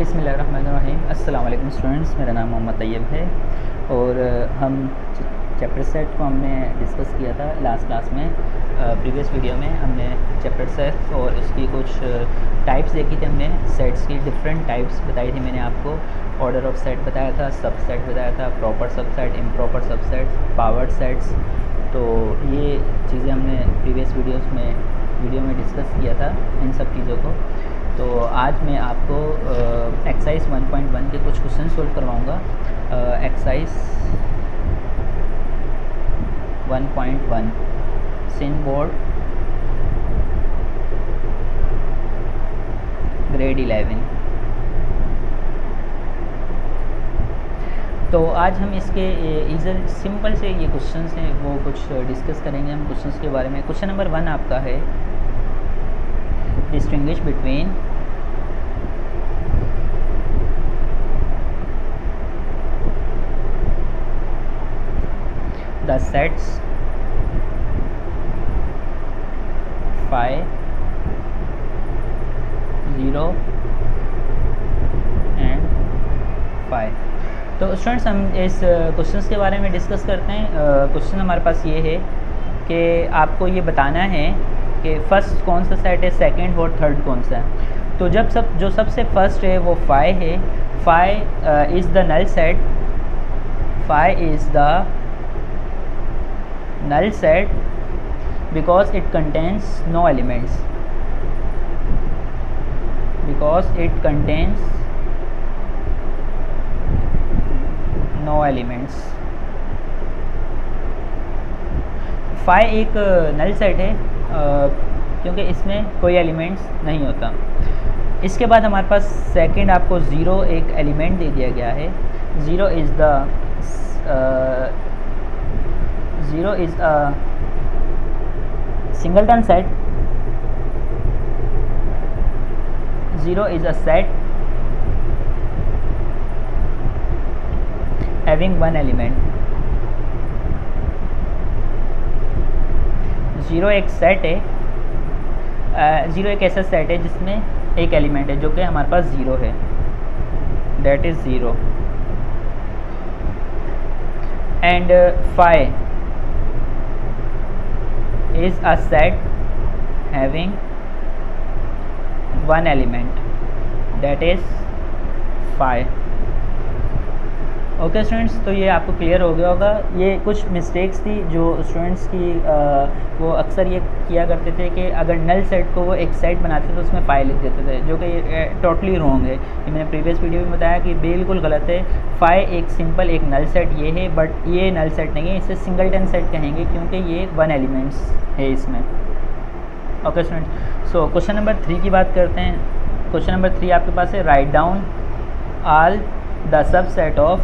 बिस्मिल्लाहिर्रहमानिर्रहीम। अस्सलाम वालेकुम स्टूडेंट्स, मेरा नाम मोहम्मद तैयब है और हम चैप्टर सेट को हमने डिस्कस किया था लास्ट क्लास में। प्रीवियस वीडियो में हमने चैप्टर सेट और उसकी कुछ टाइप्स देखी थी। हमने सेट्स की डिफरेंट टाइप्स बताई थी। मैंने आपको ऑर्डर ऑफ सेट बताया था, सबसेट बताया था, proper subset, improper subsets, powered sets. तो ये चीज़ें हमने प्रीवियस वीडियो में डिस्कस किया था इन सब चीज़ों को। तो आज मैं आपको एक्सरसाइज 1.1 के कुछ क्वेश्चन सोल्व करवाऊँगा। एक्सरसाइज 1.1 सिन बोर्ड ग्रेड 11। तो आज हम इसके इज़र सिंपल से ये क्वेश्चंस हैं वो कुछ डिस्कस करेंगे हम क्वेश्चंस के बारे में। क्वेश्चन नंबर 1 आपका है, distinguish between the sets phi 0 and phi। तो स्टूडेंट्स हम इस क्वेश्चंस के बारे में डिस्कस करते हैं। क्वेश्चन हमारे पास ये है कि आपको ये बताना है कि फर्स्ट कौन सा सेट है, सेकंड और थर्ड कौन सा है। तो जो सबसे फर्स्ट है वो फाई है। Phi is the null set, phi is the null set because it contains no elements, because it contains no elements। Phi एक नल सेट है क्योंकि इसमें कोई एलिमेंट्स नहीं होता। इसके बाद हमारे पास सेकंड आपको ज़ीरो एक एलिमेंट दे दिया गया है। Zero is a singleton set। Zero is a set having one element। Zero एक सेट है, ज़ीरो एक ऐसा सेट है जिसमें एक एलिमेंट है जो कि हमारे पास ज़ीरो है, that is zero. and phi is a set having one element, that is phi। Okay students, तो ये आपको क्लियर हो गया होगा। ये कुछ मिस्टेक्स थी जो स्टूडेंट्स की वो अक्सर ये किया करते थे कि अगर नल सेट को वो एक सेट बनाते थे तो उसमें फाई लिख देते थे, जो कि टोटली रॉन्ग है। ये मैंने प्रीवियस वीडियो में बताया कि बिल्कुल गलत है। फाई एक सिंपल एक नल सेट ये है, बट ये नल सेट नहीं है, इसे सिंगलटन सेट कहेंगे क्योंकि ये वन एलिमेंट्स है इसमें। Okay students, so question number 3 की बात करते हैं। क्वेश्चन नंबर 3 आपके पास है, write down all the sub set of,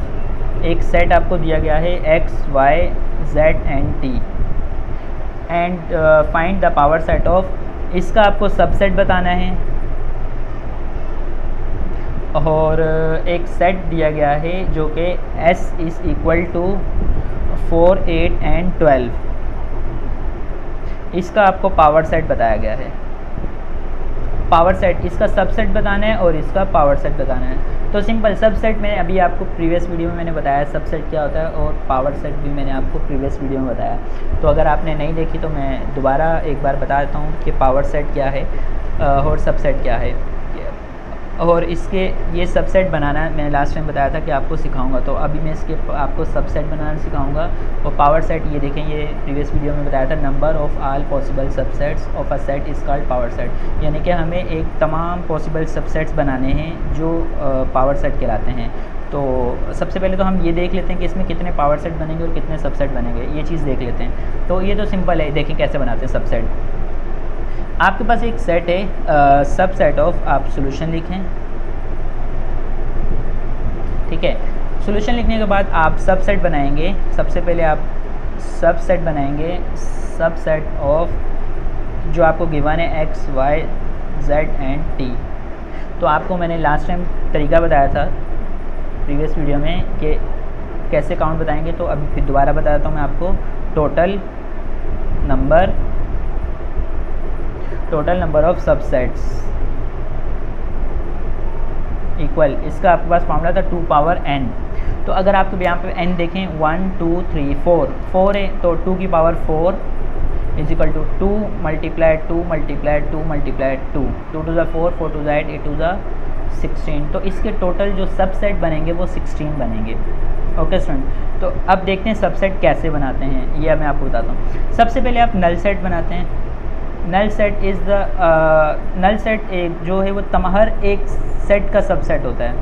एक सेट आपको दिया गया है x, y, z and t and find the power set of, इसका आपको सबसेट बताना है। और एक सेट दिया गया है जो कि s is equal to 4, 8 and 12, इसका आपको पावर सेट बताया गया है। पावर सेट इसका सबसेट बताना है और इसका पावर सेट बताना है। तो सिंपल सबसेट में अभी आपको प्रीवियस वीडियो में मैंने बताया सबसेट क्या होता है, और पावर सेट भी मैंने आपको प्रीवियस वीडियो में बताया। तो अगर आपने नहीं देखी तो मैं दोबारा एक बार बता देता हूँ कि पावर सेट क्या है और सबसेट क्या है। और इसके ये सबसेट बनाना मैंने लास्ट टाइम बताया था कि आपको सिखाऊंगा, तो अभी मैं इसके आपको सबसेट बनाना सिखाऊंगा। और पावर सेट ये देखें, ये प्रीवियस वीडियो में बताया था, number of all possible subsets of a set is called power set. यानी कि हमें एक तमाम पॉसिबल सबसेट्स बनाने हैं जो पावर सेट कहलाते हैं। तो सबसे पहले तो हम ये देख लेते हैं कि इसमें कितने पावर सेट बनेंगे और कितने सबसेट बनेंगे, ये चीज़ देख लेते हैं। तो ये तो सिंपल है, देखें कैसे बनाते हैं सबसेट। आपके पास एक सेट है, सब सेट ऑफ, आप सोल्यूशन लिखें, ठीक है। सोल्यूशन लिखने के बाद आप सब सेट बनाएंगे। सबसे पहले आप सब सेट बनाएंगे, सब सेट ऑफ जो आपको गिवन है x, y, z and t। तो आपको मैंने लास्ट टाइम तरीका बताया था प्रीवियस वीडियो में कि कैसे काउंट बताएंगे, तो अभी फिर दोबारा बताता हूँ मैं आपको। Total number of subsets equal, इसका आपके पास फॉर्मूला था 2 पावर n। तो अगर आप यहाँ पे n देखें 1 2 3 4 है, तो 2 की power 4 is equal to 2 multiply 2 multiply 2 multiply 2, 2 two ज़ा 4, 4 टू ज़ा 8, 8 टू ज़ा 16। तो इसके टोटल जो सबसेट बनेंगे वो 16 बनेंगे। ओके स्टूडेंट, तो अब देखते हैं सबसेट कैसे बनाते हैं, ये मैं आपको बताता हूँ। सबसे पहले आप नल सेट बनाते हैं। Null set is the null set जो है वो हर एक सेट का सबसेट होता है,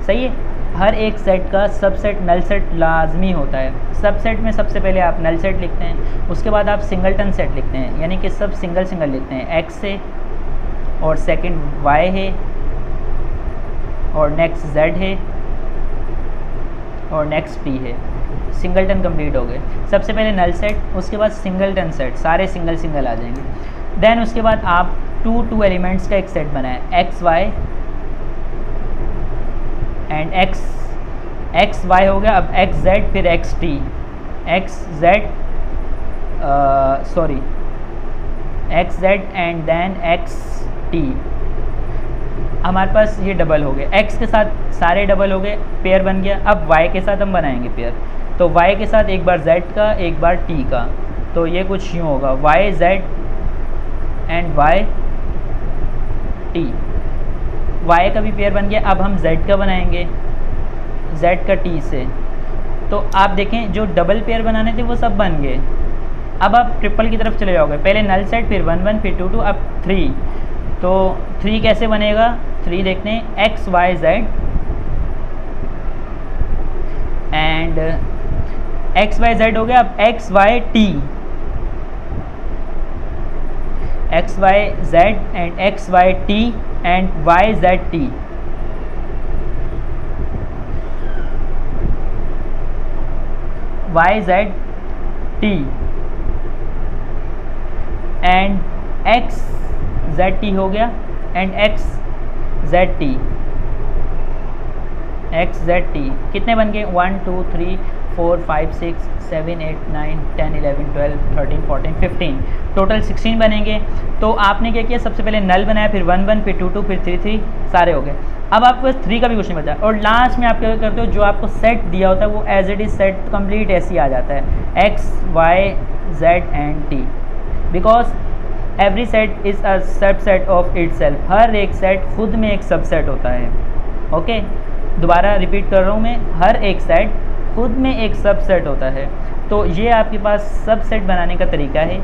सही है। हर एक सेट का सबसेट नल सेट लाजमी होता है। सबसेट में सबसे पहले आप नल सेट लिखते हैं, उसके बाद आप सिंगलटन सेट लिखते हैं, यानी कि सब सिंगल सिंगल लिखते हैं। x है और सेकंड y है और नेक्स्ट z है और नेक्स्ट t है। सिंगलटन कंप्लीट हो गए। सबसे पहले नल सेट, उसके बाद सिंगलटन सेट, सारे सिंगल सिंगल आ जाएंगे। देन उसके बाद आप टू एलिमेंट्स का एक सेट बनाएं, x y and x y हो गया। अब एक्स जेड फिर x t, x z sorry x z and then x t. हमारे पास ये डबल हो गए, x के साथ सारे डबल हो गए, पेयर बन गया। अब y के साथ हम बनाएंगे पेयर, तो y के साथ एक बार z का एक बार t का, तो ये कुछ यूँ होगा y z and y t। y का भी पेयर बन गया। अब हम z का बनाएंगे, z का t से। तो आप देखें जो डबल पेयर बनाने थे वो सब बन गए। अब आप ट्रिपल की तरफ चले जाओगे, पहले नल सेट फिर 1 1 फिर 2 2 अब 3। तो 3 कैसे बनेगा, 3 देखते हैं, x Y Z and x Y z हो गया। अब x y t, x Y Z and x y t and y z t. Y z t and x z t हो गया and x z t, x z t कितने बन गए, 1 2 3 4 5 6 7 8 9 10 11 12 13 14 15, total 16 बनेंगे। तो आपने क्या किया, सबसे पहले नल बनाया, फिर 1 1 फिर 2 2 फिर 3 3, सारे हो गए। अब आपके पास 3 का भी क्वेश्चन बचा और लास्ट में आप क्या करते हो, जो आपको सेट दिया होता है वो as it is set complete ऐसे ही आ जाता है, X Y Z and T, because every set is a subset of itself. हर एक सेट खुद में एक सबसेट होता है। ओके, दोबारा रिपीट कर रहा हूँ मैं, हर एक सेट खुद में एक सबसेट होता है। तो ये आपके पास सबसेट बनाने का तरीका है।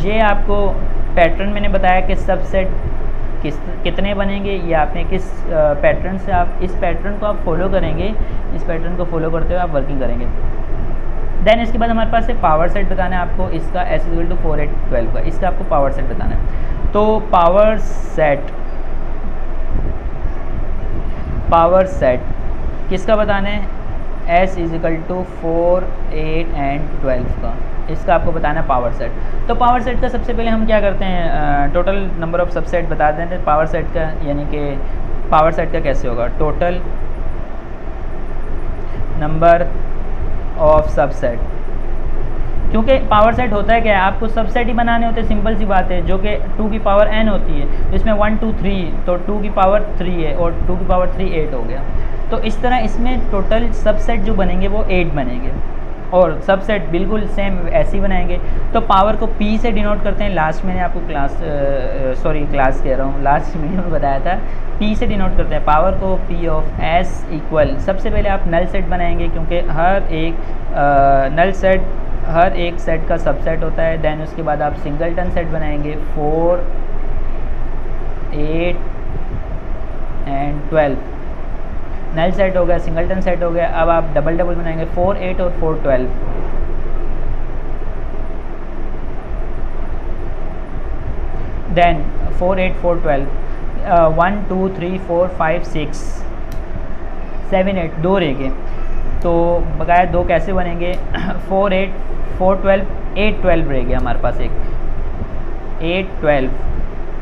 ये आपको पैटर्न मैंने बताया कि सबसेट कितने बनेंगे, ये आपने किस पैटर्न से, आप इस पैटर्न को आप फॉलो करेंगे, इस पैटर्न को फॉलो करते हुए आप वर्किंग करेंगे। देन इसके बाद हमारे पास एक पावर सेट बताना है आपको, इसका S = 4 8 12 का, इसका आपको पावर सेट बताना है। तो पावर सेट किसका बताना है, S = 4 8 एंड 12 का, इसका आपको बताना है पावर सेट। तो पावर सेट का सबसे पहले हम क्या करते हैं, टोटल नंबर ऑफ सबसेट बता देते हैं पावर सेट का, यानी कि पावर सेट का कैसे होगा, टोटल नंबर ऑफ सबसेट। क्योंकि पावर सेट होता है क्या है, आपको सबसेट ही बनाने होते हैं, सिंपल सी बात है, जो कि 2 की पावर n होती है। इसमें 1 2 3, तो 2 की पावर 3 है और 2 की पावर 3 8 हो गया। तो इस तरह इसमें टोटल सबसेट जो बनेंगे वो 8 बनेंगे और सबसेट बिल्कुल सेम ऐसे ही बनाएंगे। तो पावर को P से डिनोट करते हैं, लास्ट मैंने आपको क्लास कह रहा हूँ, लास्ट वीडियो में बताया था, P से डिनोट करते हैं पावर को, P ऑफ S इक्वल, सबसे पहले आप नल सेट बनाएंगे क्योंकि हर एक नल सेट हर एक सेट का सबसेट होता है। देन उसके बाद आप सिंगलटन सेट बनाएंगे, 4 8 एंड 12 नल सेट हो गया, सिंगलटन सेट हो गया। अब आप डबल डबल बनाएंगे, 4 8 और 4 12। देन 4 8 4 12, 1 2 3 4 5 6 7 8, 2 रह गए। तो बकाया 2 कैसे बनेंगे, 4 8 4 12 8 12 रह गया हमारे पास, एक 8 12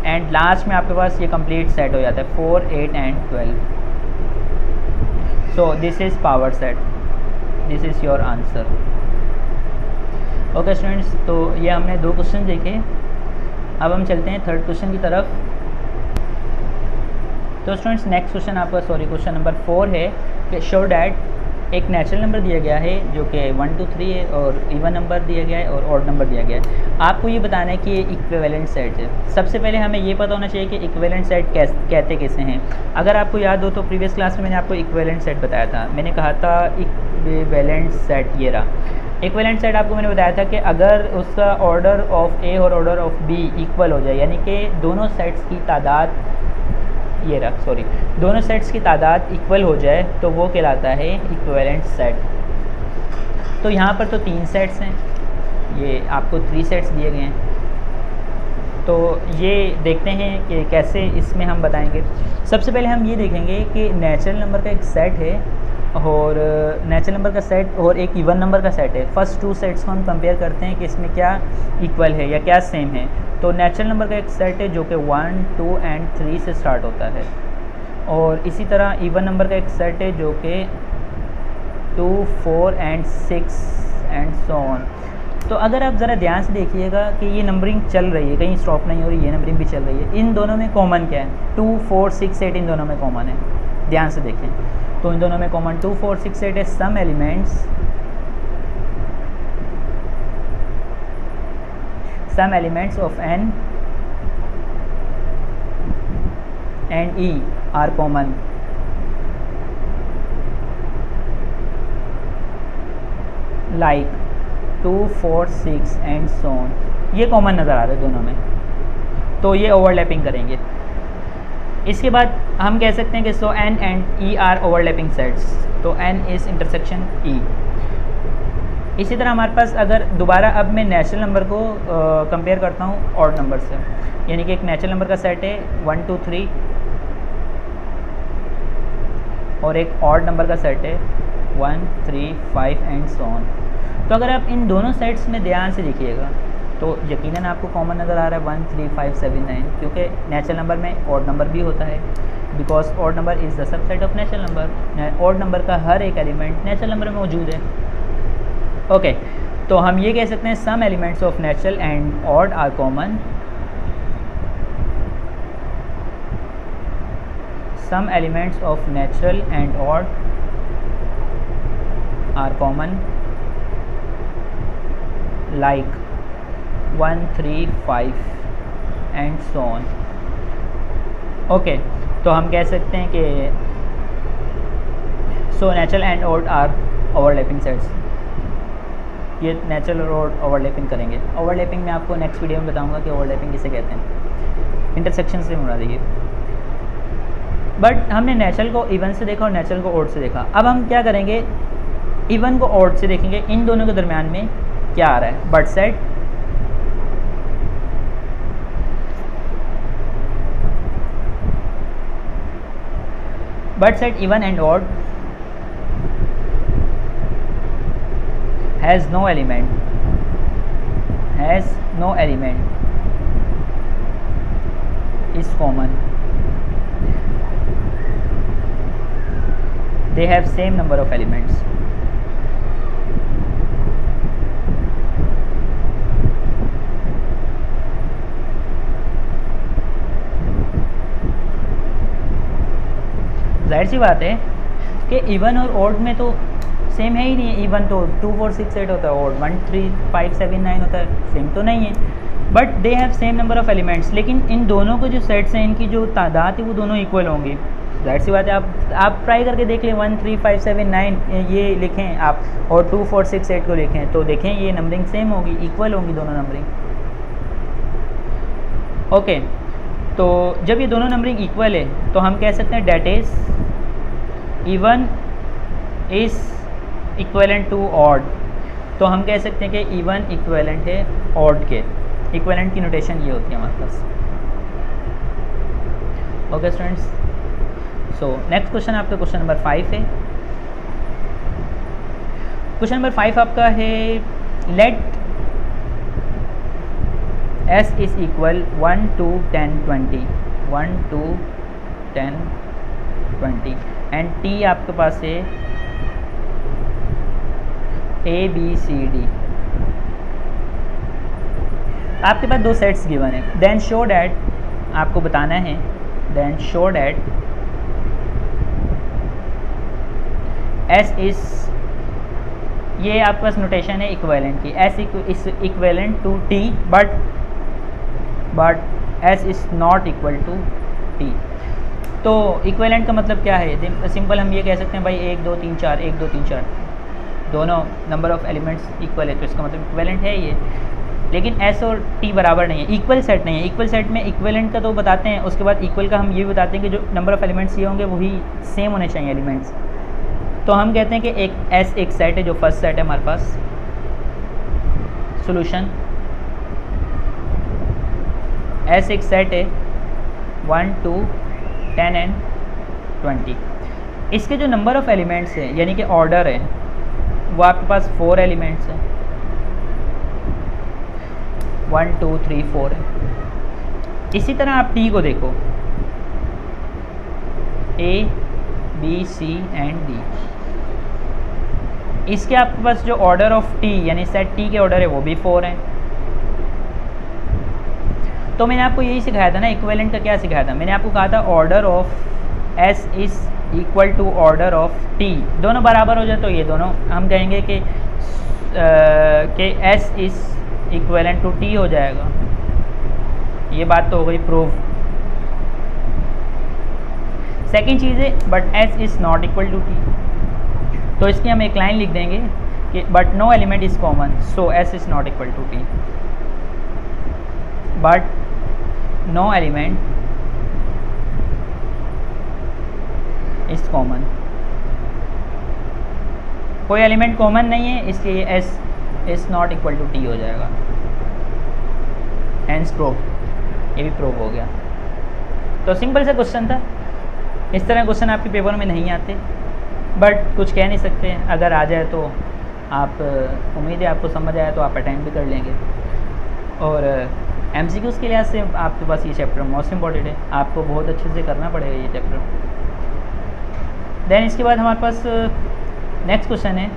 एंड लास्ट में आपके पास ये कंप्लीट सेट हो जाता है, 4 8 and 12। So this is power set, this is your answer. Okay students, तो ये हमने 2 क्वेश्चन देखे। अब हम चलते हैं थर्ड क्वेश्चन की तरफ। तो स्टूडेंट्स नेक्स्ट क्वेश्चन आपका क्वेश्चन नंबर 4 है कि शो डैट एक नेचुरल नंबर दिया गया है जो कि 1 2 3 है और इवन नंबर दिया गया है और ऑड नंबर दिया गया है। आपको ये बताना है कि ये इक्विवेलेंट सेट है। सबसे पहले हमें ये पता होना चाहिए कि इक्विवेलेंट सेट कहते किसे हैं। अगर आपको याद हो तो प्रीवियस क्लास में मैंने आपको इक्विवेलेंट सेट बताया था। मैंने कहा था इक्विवेलेंट सेट ये रहा। इक्विवेलेंट सेट आपको मैंने बताया था कि अगर उसका ऑर्डर ऑफ ए और ऑर्डर ऑफ बी इक्वल हो जाए, यानी कि दोनों सेट्स की तादाद दोनों सेट्स की तादाद इक्वल हो जाए तो वो कहलाता है इक्विवेलेंट सेट। तो यहाँ पर तो 3 सेट्स हैं, ये आपको 3 सेट्स दिए गए हैं। तो ये देखते हैं कि कैसे इसमें हम बताएंगे। सबसे पहले हम ये देखेंगे कि नेचुरल नंबर का एक सेट है और नेचुरल नंबर का सेट और एक इवन नंबर का सेट है। फर्स्ट 2 सेट्स को हम कंपेयर करते हैं कि इसमें क्या इक्वल है या क्या सेम है। तो नेचुरल नंबर का एक सेट है जो कि 1 2 एंड 3 से स्टार्ट होता है और इसी तरह इवन नंबर का एक सेट है जो कि 2 4 एंड 6 एंड सो ऑन। तो अगर आप ज़रा ध्यान से देखिएगा कि ये नंबरिंग चल रही है, कहीं स्टॉप नहीं हो रही, ये नंबरिंग भी चल रही है। इन दोनों में कॉमन क्या है? 2 4 6 8 इन दोनों में कॉमन है। ध्यान से देखें तो इन दोनों में कॉमन 2 4 6 8 है। Some elements of n and e are common। like 2 4 6 and so on, ये कॉमन नज़र आ रहे हैं दोनों में, तो ये ओवरलैपिंग करेंगे। इसके बाद हम कह सकते हैं कि so n and e are overlapping sets, तो n इज़ इंटरसेक्शन e। इसी तरह हमारे पास अगर दोबारा अब मैं नेचुरल नंबर को कंपेयर करता हूँ ऑड नंबर से, यानी कि एक नेचुरल नंबर का सेट है 1 2 3 और एक ऑड नंबर का सेट है 1 3 5 एंड सो ऑन। तो अगर आप इन दोनों सेट्स में ध्यान से देखिएगा तो यकीनन आपको कॉमन नज़र आ रहा है 1 3 5 7 9, क्योंकि नेचुरल नंबर में ऑड नंबर भी होता है, because odd number is the subset of natural number. Odd number का हर एक एलिमेंट नेचुरल नंबर में मौजूद है। ओके, तो हम ये कह सकते हैं some elements of natural and odd are common. Some elements of natural and odd are common like 1 3 5 and so on. Okay, तो हम कह सकते हैं कि so natural and odd are overlapping sets. ये नेचुरल और ओवरलैपिंग करेंगे। ओवरलैपिंग में आपको नेक्स्ट वीडियो में बताऊंगा कि ओवरलैपिंग किसे कहते हैं। इंटरसेक्शन से मुरा देखिए। बट हमने नेचुरल को इवन से देखा और नेचुरल को ऑड से देखा। अब हम क्या करेंगे, इवन को ऑड से देखेंगे, इन दोनों के दरमियान में क्या आ रहा है। But set even and odd has no element is common, they have same number of elements। जाहिर सी बात है कि इवन और ऑड में तो सेम है ही नहीं है। इवन तो 2 4 6 8 होता है, ऑड 1 3 5 7 9 होता है, सेम तो नहीं है। But they have same number of elements, लेकिन इन दोनों के जो सेट्स हैं इनकी जो तादाद है वो दोनों इक्वल होंगी। जाहिर सी बात है, आप ट्राई करके देख लें 1 3 5 7 9 ये लिखें आप और 2 4 6 8 को लिखें तो देखें ये नंबरिंग सेम होगी, इक्वल होंगी दोनों नंबरिंग। ओके, तो जब ये दोनों नंबरिंग इक्वल है तो हम कह सकते हैं that is even is equivalent to odd. तो हम कह सकते हैं कि इवन इक्वेलेंट है ऑड के। इक्वेलेंट की नोटेशन ये होती है हमारे पास। Okay students, so next question आपका क्वेश्चन नंबर 5 है। क्वेश्चन नंबर 5 आपका है let s is equal 1 2 10 20 1 2 10 20 and t आपके पास है A B C D। आपके पास 2 सेट्स गिवन है। देन शो डैट, आपको बताना है then show that S is, ये आपके पास नोटेशन है इक्वेलेंट की, S is equivalent to T but S is not equal to T. तो इक्वेलेंट का मतलब क्या है? सिंपल हम ये कह सकते हैं भाई 1 2 3 4 1 2 3 4 दोनों नंबर ऑफ एलिमेंट्स इक्वल है, तो इसका मतलब इक्वेलेंट है ये। लेकिन एस और टी बराबर नहीं है, इक्वल सेट नहीं है। इक्वल सेट में इक्वेलेंट का तो बताते हैं, उसके बाद इक्वल का हम ये भी बताते हैं कि जो नंबर ऑफ एलिमेंट्स ये होंगे वही सेम होने चाहिए एलिमेंट्स। तो हम कहते हैं कि एक एस एक सेट है, जो फर्स्ट सेट है हमारे पास। सॉल्यूशन, एस एक सेट है 1 2 10 एंड 20। इसके जो नंबर ऑफ़ एलिमेंट्स हैं यानी कि ऑर्डर है वो आपके पास 4 एलिमेंट्स हैं, 1 2 3 4 है। इसी तरह आप टी को देखो, A B C and D. इसके आपके पास जो ऑर्डर ऑफ टी यानी सेट टी के ऑर्डर है वो भी 4 हैं। तो मैंने आपको यही सिखाया था ना, इक्विवेलेंट का क्या सिखाया था? मैंने आपको कहा था order of S is equal to order of T. दोनों बराबर हो जाए तो ये दोनों हम कहेंगे कि S is equivalent to T हो जाएगा। ये बात तो हो गई प्रूव। सेकेंड चीज़ है but S is not equal to T, तो इसकी हम एक लाइन लिख देंगे कि but no element is common so S is not equal to T. But no element is common, कोई एलिमेंट कॉमन नहीं है इसलिए S is not equal to T हो जाएगा। हैंस प्रूव, ये भी प्रूव हो गया। तो सिंपल सा क्वेश्चन था। इस तरह क्वेश्चन आपके पेपर में नहीं आते, बट कुछ कह नहीं सकते। अगर आ जाए तो आप, उम्मीद है आपको समझ आया तो आप अटेंड भी कर लेंगे। और एमसीक्यूज़ के लिहाज से आपके पास ये चैप्टर मोस्ट इम्पॉर्टेंट है, आपको बहुत अच्छे से करना पड़ेगा ये चैप्टर। देन इसके बाद हमारे पास नेक्स्ट क्वेश्चन है।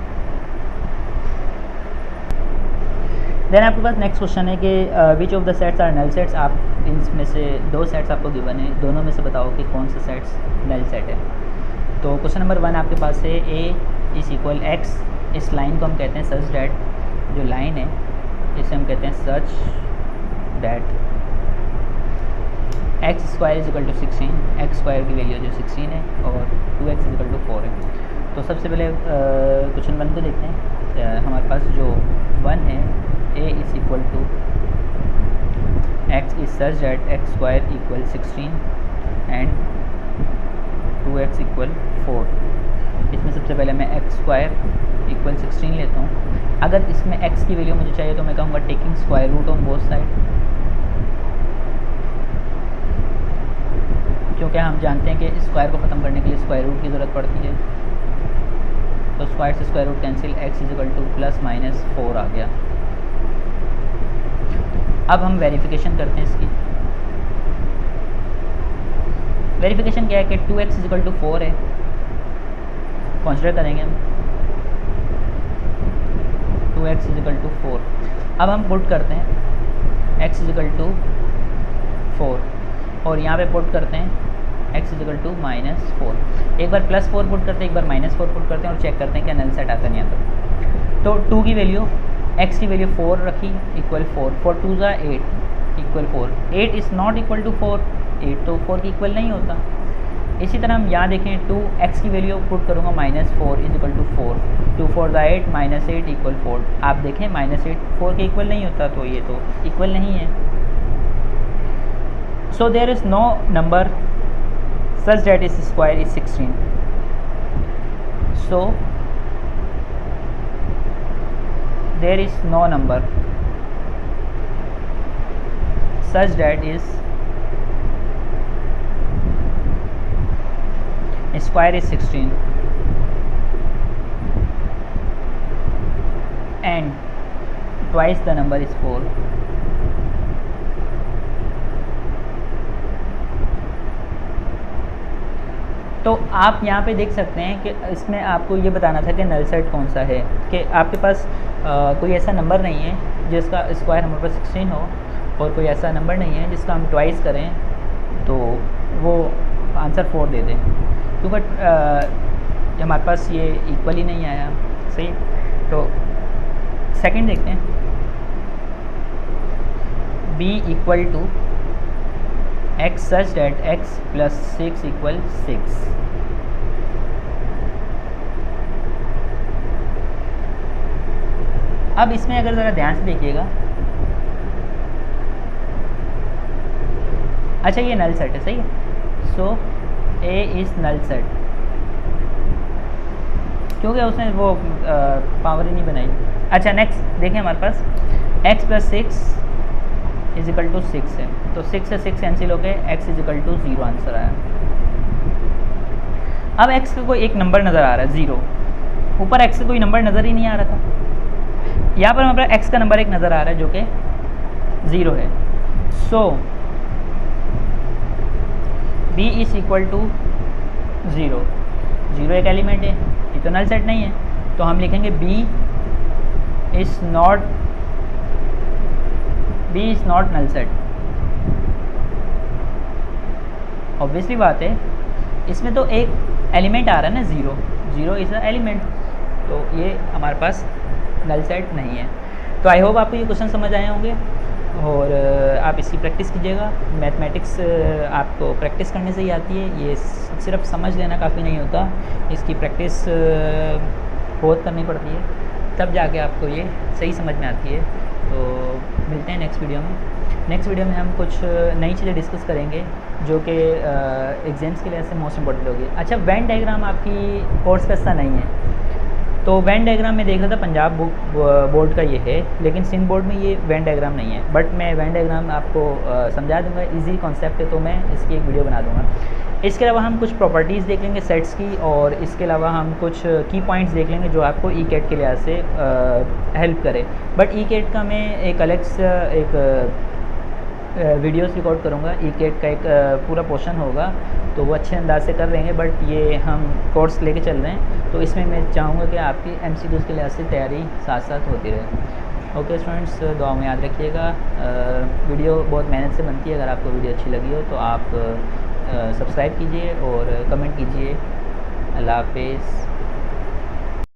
देन आपके पास नेक्स्ट क्वेश्चन है कि which of the sets are null sets. आप इनमें से 2 सेट्स आपको गिवन है, दोनों में से बताओ कि कौन सा सेट्स नल सेट है। तो क्वेश्चन नंबर 1 आपके पास है ए इज़ इक्वल एक्स। इस लाइन को हम कहते हैं सच डैट, जो लाइन है इसे हम कहते हैं such that x square is equal to 16। X square की वैल्यू जो 16 है और 2x इज इक्वल टू 4 है। तो सबसे पहले क्वेश्चन 1 को देखते हैं। हमारे पास जो 1 है A is equal to x is such that x square equal 16 and 2x equal 4। इसमें सबसे पहले मैं एक्स स्क्वायर इक्वल 16 लेता हूँ। अगर इसमें x की वैल्यू मुझे चाहिए तो मैं कहूँगा taking square root on both side, क्योंकि हम जानते हैं कि स्क्वायर को ख़त्म करने के लिए स्क्वायर रूट की ज़रूरत पड़ती है। तो स्क्वायर से square root cancel, x is equal to plus minus 4 आ गया। अब हम वेरिफिकेशन करते हैं इसकी। वेरिफिकेशन क्या है कि 2x इज इक्वल टू 4 है, कंसिडर करेंगे हम 2x इज इक्वल टू 4। अब हम पुट करते हैं x इज इक्वल टू 4 और यहाँ पे पुट करते हैं x इज इक्वल टू -4। एक बार +4 पुट करते हैं, एक बार -4 पुट करते हैं और चेक करते हैं कि नल सेट आता नहीं आता। तो 2 की वैल्यू, x की वैल्यू 4 रखी इक्वल 4, 4 2 ज़ा 8 equal 4। 8 is not equal to 4, 8 तो 4 की इक्वल नहीं होता। इसी तरह हम यहाँ देखें 2x की वैल्यू पुट करूँगा -4 इज इक्वल टू 4, 2 4 ज़ा 8 -8 इक्वल 4। आप देखें -8 4 के इक्वल नहीं होता, तो ये तो इक्वल नहीं है। So there is no number such that is square is 16। So there is no number such that is square is 16 and twice the number is 4. तो आप यहाँ पे देख सकते हैं कि इसमें आपको ये बताना था कि नल सेट कौन सा है, कि आपके पास कोई ऐसा नंबर नहीं है जिसका स्क्वायर हमारे पास 16 हो और कोई ऐसा नंबर नहीं है जिसका हम ट्वाइस करें तो वो आंसर 4 दे दें। क्योंकि हमारे पास ये इक्वल ही नहीं आया, सही। तो सेकंड देखते हैं, b equal to x such that x plus 6 equal 6। अब इसमें अगर ज़रा ध्यान से देखिएगा, अच्छा ये नल सेट है, सही है। सो a इज़ नल सेट, क्योंकि उसने वो पावर ही नहीं बनाई। अच्छा नेक्स्ट देखें, हमारे पास x plus 6 is equal to 6 है, तो 6 से 6 कैंसिल हो गए, x is equal to 0 answer आया। अब x का कोई एक नंबर नज़र आ रहा है 0, ऊपर x का कोई नंबर नज़र ही नहीं आ रहा था, यहाँ पर हमारे पास x का नंबर एक नज़र आ रहा है जो कि 0 है। सो b इज इक्वल टू 0, 0 एक एलिमेंट है, ये तो नल सेट नहीं है, तो हम लिखेंगे b is not null set. Obviously बात है, इसमें तो एक एलिमेंट आ रहा है ना 0, 0 इज़ अ एलिमेंट, तो ये हमारे पास नल सेट नहीं है। तो आई होप आपको ये क्वेश्चन समझ आए होंगे और आप इसकी प्रैक्टिस कीजिएगा। मैथमेटिक्स आपको प्रैक्टिस करने से ही आती है, ये सिर्फ समझ लेना काफ़ी नहीं होता, इसकी प्रैक्टिस बहुत करनी पड़ती है, तब जाके आपको ये सही समझ में आती है। तो मिलते हैं नेक्स्ट वीडियो में। नेक्स्ट वीडियो में हम कुछ नई चीज़ें डिस्कस करेंगे जो कि एग्ज़ाम्स के लिए ऐसे मोस्ट इंपॉर्टेंट होगी। अच्छा, वेन डायग्राम आपकी कोर्स का हिस्सा नहीं है, तो वेन डायग्राम में देख रहा था पंजाब बोर्ड का ये है, लेकिन सिंध बोर्ड में ये वेन डायग्राम नहीं है, बट मैं वेन डायग्राम आपको समझा दूंगा, इजी कॉन्सेप्ट है, तो मैं इसकी एक वीडियो बना दूंगा। इसके अलावा हम कुछ प्रॉपर्टीज़ देख लेंगे सेट्स की, और इसके अलावा हम कुछ की पॉइंट्स देख लेंगे जो आपको ई कैट के लिहाज से हेल्प करे। बट ई कैट का मैं एक अलग से एक वीडियोस रिकॉर्ड करूँगा, ई कैट का एक पूरा पोर्शन होगा, तो वो अच्छे अंदाज से कर लेंगे, बट ये हम कोर्स लेके चल रहे हैं, तो इसमें मैं चाहूँगा कि आपकी MCQs के लिहाज से तैयारी साथ साथ होती रहे। ओके स्टूडेंट्स, दुआ में याद रखिएगा। वीडियो बहुत मेहनत से बनती है, अगर आपको वीडियो अच्छी लगी हो तो आप सब्सक्राइब कीजिए और कमेंट कीजिए। अल्लाह हाफिज़।